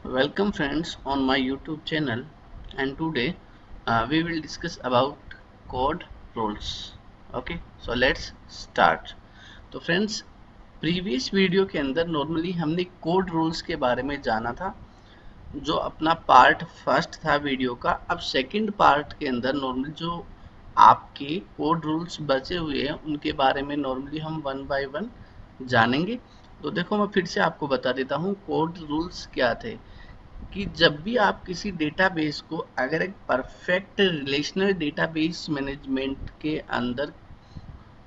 Welcome friends on my YouTube channel, and today we will discuss about code rules. Okay, so let's start. तो friends, previous video के अंदर normally हमने code rules के बारे में जाना था, जो अपना पार्ट फर्स्ट था वीडियो का। अब सेकंड पार्ट के अंदर नॉर्मली जो आपके कोड रूल्स बचे हुए हैं उनके बारे में नॉर्मली हम वन बाय वन जानेंगे। तो देखो, मैं फिर से आपको बता देता हूँ कोड रूल्स क्या थे। कि जब भी आप किसी डेटाबेस को अगर एक परफेक्ट रिलेशनल डेटाबेस मैनेजमेंट के अंदर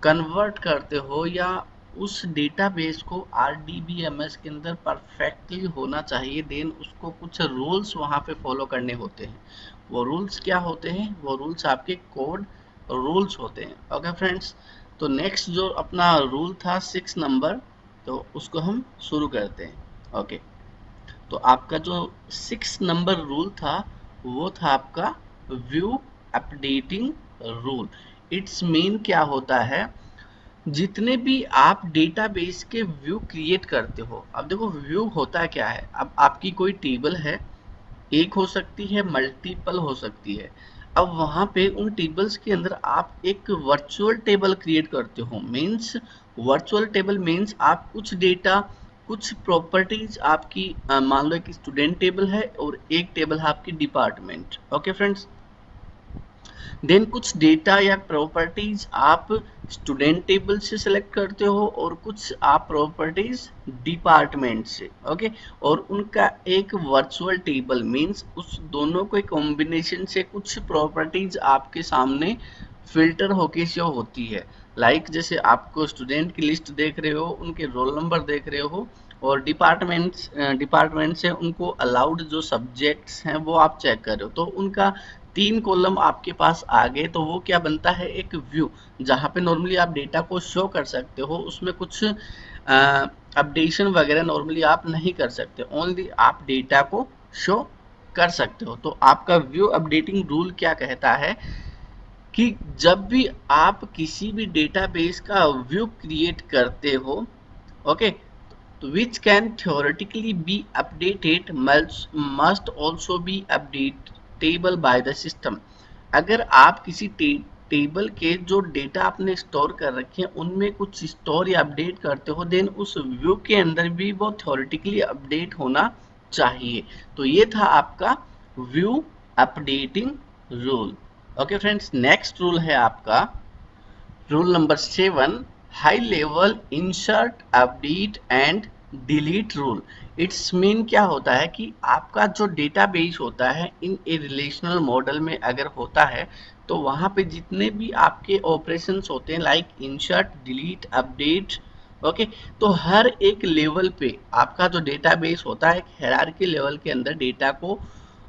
कन्वर्ट करते हो, या उस डेटाबेस को आरडीबीएमएस के अंदर परफेक्टली होना चाहिए, देन उसको कुछ रूल्स वहाँ पे फॉलो करने होते हैं। वो रूल्स क्या होते हैं? वो रूल्स आपके कोड रूल्स होते हैं। ओके फ्रेंड्स, तो नेक्स्ट जो अपना रूल था 6 नंबर, तो उसको हम शुरू करते हैं। ओके, तो आपका जो 6 नंबर रूल था वो था आपका view updating rule. It's mean क्या होता है? जितने भी आप डेटाबेस के व्यू क्रिएट करते हो, अब देखो व्यू होता क्या है। अब आपकी कोई टेबल है, एक हो सकती है, मल्टीपल हो सकती है। अब वहां पे उन टेबल्स के अंदर आप एक वर्चुअल टेबल क्रिएट करते हो। मीन्स वर्चुअल टेबल मीन्स आप कुछ डेटा, कुछ प्रॉपर्टीज आपकी मान लो एक स्टूडेंट टेबल है और एक टेबल है आपकी डिपार्टमेंट। ओके फ्रेंड्स, देन कुछ डेटा या प्रॉपर्टीज आप स्टूडेंट टेबल से सेलेक्ट करते हो और कुछ आप प्रॉपर्टीज डिपार्टमेंट से। ओके, और उनका एक वर्चुअल टेबल मींस उस दोनों के कॉम्बिनेशन से कुछ प्रॉपर्टीज आपके सामने फिल्टर होके शो होती है। लाइक जैसे आपको स्टूडेंट की लिस्ट देख रहे हो, उनके रोल नंबर देख रहे हो, और डिपार्टमेंट से उनको अलाउड जो सब्जेक्ट्स हैं वो आप चेक कर रहे हो, तो उनका 3 कॉलम आपके पास आ गए। तो वो क्या बनता है? एक व्यू, जहाँ पे नॉर्मली आप डेटा को शो कर सकते हो। उसमें कुछ अपडेशन वगैरह नॉर्मली आप नहीं कर सकते, ओनली आप डेटा को शो कर सकते हो। तो आपका व्यू अपडेटिंग रूल क्या कहता है कि जब भी आप किसी भी डेटाबेस का व्यू क्रिएट करते हो, ओके, तो which can theoretically be updated must also be updatable by the system। अगर आप किसी टेबल के जो डेटा आपने स्टोर कर रखे हैं उनमें कुछ स्टोर या अपडेट करते हो, देन उस व्यू के अंदर भी वो थ्योरेटिकली अपडेट होना चाहिए। तो ये था आपका view updating rule. Okay friends, next rule है आपका rule number 7, high level insert update and delete rule. It's mean क्या होता है कि आपका जो डेटाबेस होता है इन ए रिलेशनल मॉडल में अगर होता है, तो वहां पे जितने भी आपके ऑपरेशंस होते हैं like insert, delete, update, okay, तो हर एक लेवल पे आपका जो डेटाबेस होता है एक हायरार्की लेवल के अंदर डेटा को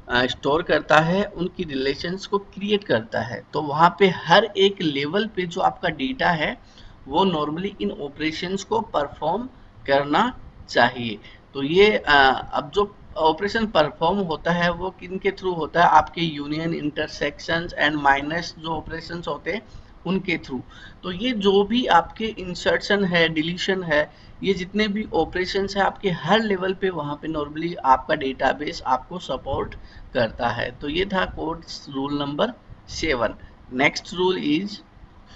स्टोर करता है, उनकी रिलेशंस को क्रिएट करता है। तो वहाँ पे हर एक लेवल पे जो आपका डेटा है वो नॉर्मली इन ऑपरेशंस को परफॉर्म करना चाहिए। तो ये अब जो ऑपरेशन परफॉर्म होता है वो किन के थ्रू होता है? आपके यूनियन, इंटरसेक्शंस एंड माइनस जो ऑपरेशंस होते हैं उनके थ्रू। तो ये जो भी आपके इंसर्शन है, डिलीशन है, ये जितने भी ऑपरेशंस है आपके हर लेवल पे वहाँ पे नॉर्मली आपका डेटाबेस आपको सपोर्ट करता है। तो ये था code rule number 7। Next rule is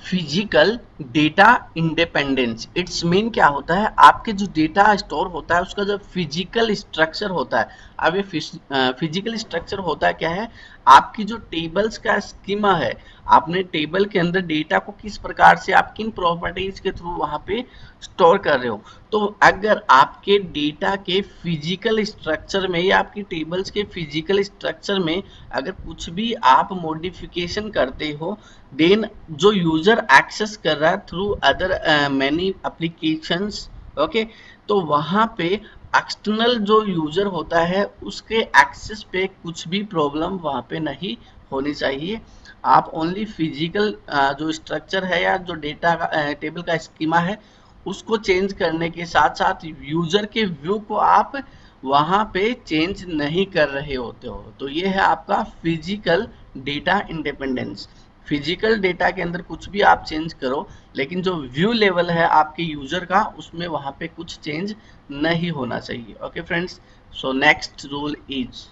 physical data independence. It's mean क्या होता है? आपके जो डेटा स्टोर होता है उसका जो फिजिकल स्ट्रक्चर होता है। अब ये फिजिकल स्ट्रक्चर होता है क्या है? आपकी जो टेबल्स का स्कीमा है, आपने टेबल के अंदर डेटा को किस प्रकार से आप किन प्रॉपर्टीज के थ्रू वहां पे स्टोर कर रहे हो। तो अगर आपके डेटा के फिजिकल स्ट्रक्चर में या आपकी टेबल्स के फिजिकल स्ट्रक्चर में अगर कुछ भी आप मॉडिफिकेशन करते हो, देन जो यूजर एक्सेस कर रहा है through other many applications, okay, तो वहां पे एक्सटर्नल जो यूजर होता है उसके एक्सेस पे कुछ भी प्रॉब्लम वहां पे नहीं होनी चाहिए। आप ओनली फिजिकल जो स्ट्रक्चर है या जो डेटा का टेबल का स्कीमा है उसको चेंज करने के साथ साथ यूजर के व्यू को आप वहां पे चेंज नहीं कर रहे होते हो। तो ये है आपका physical data independence. Physical data के अंदर कुछ भी आप चेंज करो, लेकिन जो व्यू लेवल है आपके यूजर का उसमें वहां पे कुछ चेंज नहीं होना चाहिए। Okay friends, So next rule is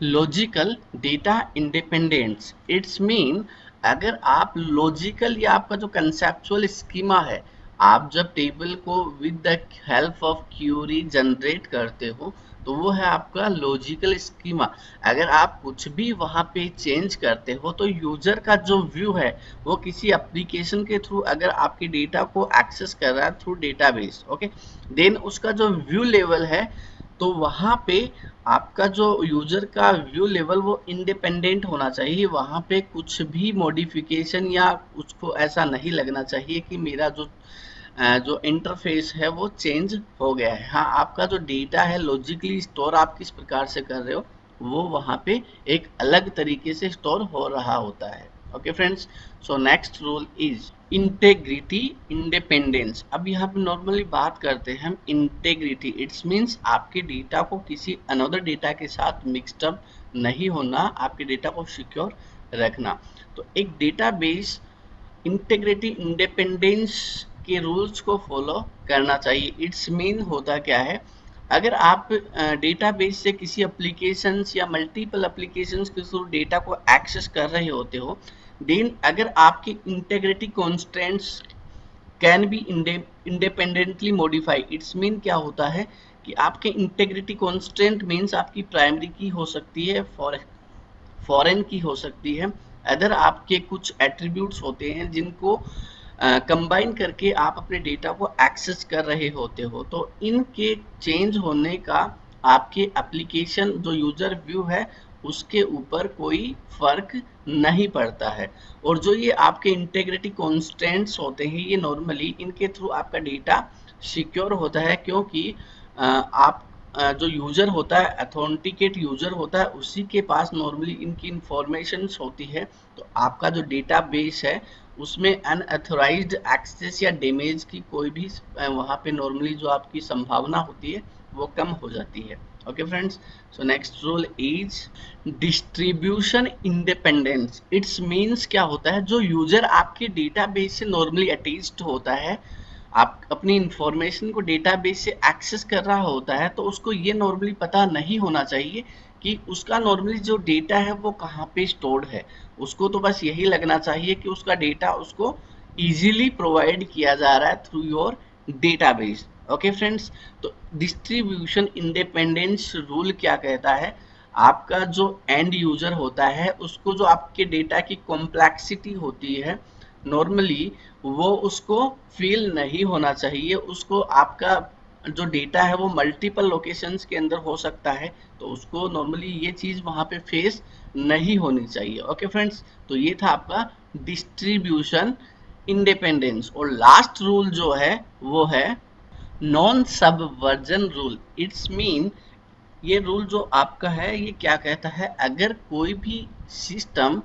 logical data independence. It's mean अगर आप लॉजिकल या आपका जो कंसेप्चुअल स्कीमा है, आप जब टेबल को with the help of query generate करते हो तो वो है आपका लॉजिकल स्कीमा। अगर आप कुछ भी वहाँ पे चेंज करते हो तो यूजर का जो व्यू है वो किसी एप्लीकेशन के थ्रू अगर आपके डेटा को एक्सेस कर रहा है थ्रू डेटाबेस, ओके, देन उसका जो व्यू लेवल है तो वहाँ पे आपका जो यूजर का व्यू लेवल वो इंडिपेंडेंट होना चाहिए। वहाँ पे कुछ भी मॉडिफिकेशन या उसको ऐसा नहीं लगना चाहिए कि मेरा जो इंटरफेस है वो चेंज हो गया है। हाँ, आपका जो डेटा है लॉजिकली स्टोर आप किस प्रकार से कर रहे हो वो वहाँ पे एक अलग तरीके से स्टोर हो रहा होता है। Okay friends, so next rule is integrity independence. अब यहाँ पे नॉर्मली बात करते हैं हम इंटेग्रिटी। इट्स मीन्स आपके डेटा को किसी अनदर डेटा के साथ मिक्सड अप नहीं होना, आपके डेटा को सिक्योर रखना। तो एक डेटाबेस इंटेग्रिटी इंडिपेंडेंस के रूल्स को फॉलो करना चाहिए। इट्स मीन होता क्या है, अगर आप डेटाबेस से किसी एप्लीकेशंस या मल्टीपल एप्लीकेशंस के थ्रू डेटा को एक्सेस कर रहे होते हो, देन अगर आपकी integrity constants can be independently modify. It's mean क्या होता है कि आपके इंटेग्रिटी कॉन्स्टेंट मीन्स आपकी प्राइमरी की हो सकती है, फॉरेन की हो सकती है, अदर आपके कुछ एट्रीब्यूट्स होते हैं जिनको कंबाइन करके आप अपने डेटा को एक्सेस कर रहे होते हो। तो इनके चेंज होने का आपके एप्लीकेशन जो यूजर व्यू है उसके ऊपर कोई फर्क नहीं पड़ता है। और जो ये आपके इंटेग्रिटी कॉन्स्टेंट्स होते हैं ये नॉर्मली इनके थ्रू आपका डेटा सिक्योर होता है, क्योंकि आप जो यूजर होता है, अथेंटिकेट यूजर होता है, उसी के पास नॉर्मली इनकी इंफॉर्मेशंस होती है। तो आपका जो डेटाबेस है उसमें अनऑथराइज्ड एक्सेस या डैमेज की कोई भी वहाँ पे नॉर्मली जो आपकी संभावना होती है वो कम हो जाती है। Okay friends, so next rule is distribution independence. It's means क्या होता है, जो यूजर आपके डेटाबेस से नॉर्मली अटैच्ड होता है, आप अपनी इंफॉर्मेशन को डेटाबेस से एक्सेस कर रहा होता है, तो उसको ये नॉर्मली पता नहीं होना चाहिए कि उसका नॉर्मली जो डेटा है वो कहाँ पे स्टोर्ड है। उसको तो बस यही लगना चाहिए कि उसका डेटा उसको इजीली प्रोवाइड किया जा रहा है through your database. Okay friends, तो डिस्ट्रीब्यूशन इंडिपेंडेंस रूल क्या कहता है, आपका जो एंड यूजर होता है उसको जो आपके डेटा की कॉम्प्लेक्सिटी होती है नॉर्मली वो उसको फील नहीं होना चाहिए। उसको आपका जो डेटा है वो मल्टीपल लोकेशंस के अंदर हो सकता है, तो उसको नॉर्मली ये चीज़ वहाँ पे फेस नहीं होनी चाहिए। ओके फ्रेंड्स, तो ये था आपका डिस्ट्रीब्यूशन इंडिपेंडेंस। और लास्ट रूल जो है वो है non subversion rule. It's mean ये रूल जो आपका है ये क्या कहता है, अगर कोई भी सिस्टम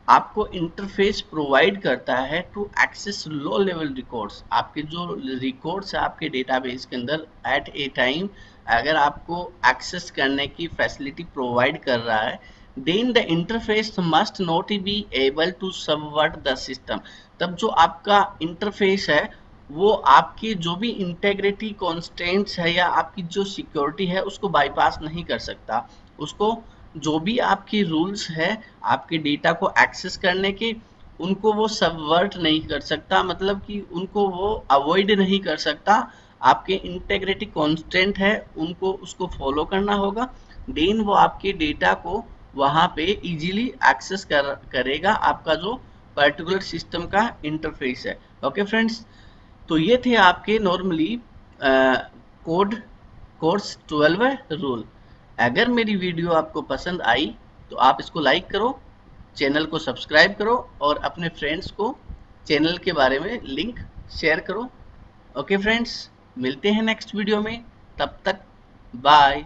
आपको इंटरफेस प्रोवाइड करता है to access low level records, आपके जो रिकॉर्ड्स है आपके डेटाबेस के अंदर एट ए टाइम अगर आपको एक्सेस करने की फैसिलिटी प्रोवाइड कर रहा है, then the interface must not be able to subvert the system. तब जो आपका इंटरफेस है वो आपकी जो भी इंटेग्रिटी कॉन्स्टेंट्स है या आपकी जो सिक्योरिटी है उसको बाईपास नहीं कर सकता। उसको जो भी आपकी रूल्स है आपके डेटा को एक्सेस करने के, उनको वो सबवर्ट नहीं कर सकता, मतलब कि उनको वो अवॉइड नहीं कर सकता। आपके इंटेग्रिटी कांस्टेंट है उनको उसको फॉलो करना होगा, देन वो आपके डेटा को वहाँ पे इजीली एक्सेस करेगा आपका जो पर्टिकुलर सिस्टम का इंटरफेस है। ओके फ्रेंड्स, तो ये थे आपके नॉर्मली कोड कोर्स 12 रूल। अगर मेरी वीडियो आपको पसंद आई तो आप इसको लाइक करो, चैनल को सब्सक्राइब करो और अपने फ्रेंड्स को चैनल के बारे में लिंक शेयर करो। ओके फ्रेंड्स, मिलते हैं नेक्स्ट वीडियो में, तब तक बाय।